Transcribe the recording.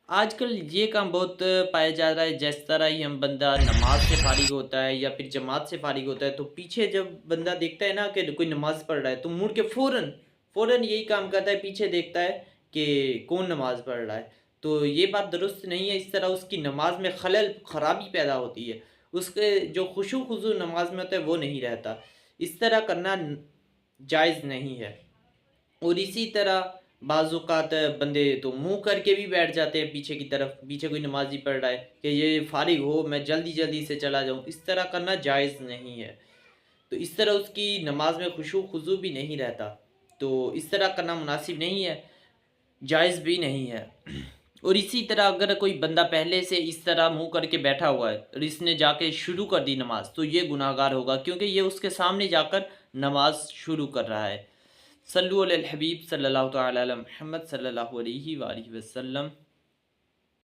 آج کل یہ کام بہت پایا جا رہا ہے، جس طرح ہی ہم بندہ نماز سے فارغ ہوتا ہے یا پھر جماعت سے فارغ ہوتا ہے تو پیچھے جب بندہ دیکھتا ہے نا کہ کوئی نماز پڑھ رہا ہے تو مڑ کے فوراً یہی کام کرتا ہے، پیچھے دیکھتا ہے کہ کون نماز پڑھ رہا ہے۔ تو یہ بات درست نہیں ہے، اس طرح اس کی نماز میں خلل خرابی پیدا ہوتی ہے، اس کے جو خشوع خضوع نماز میں ہوتا ہے وہ نہیں رہتا، اس طرح کرنا جائز نہیں ہے۔ اور اسی طرح بعض اوقات بندے تو منہ کر کے بھی بیٹھ جاتے ہیں پیچھے کی طرف، پیچھے کوئی نمازی پڑھ رہا ہے کہ یہ فارغ ہو میں جلدی جلدی سے چلا جاؤں، اس طرح کرنا جائز نہیں ہے۔ تو اس طرح اس کی نماز میں خشوع خضوع بھی نہیں رہتا، تو اس طرح کرنا مناسب نہیں ہے، جائز بھی نہیں ہے۔ اور اسی طرح اگر کوئی بندہ پہلے سے اس طرح منہ کر کے بیٹھا ہوا ہے اور اس نے جا کے شروع کر دی نماز تو یہ گناہ گار ہوگا، کیونکہ یہ اس کے سامنے جا کر نماز شروع کر رہا ہے۔ صلو علی الحبیب صلی اللہ تعالی علی محمد صلی اللہ علیہ وآلہ وسلم۔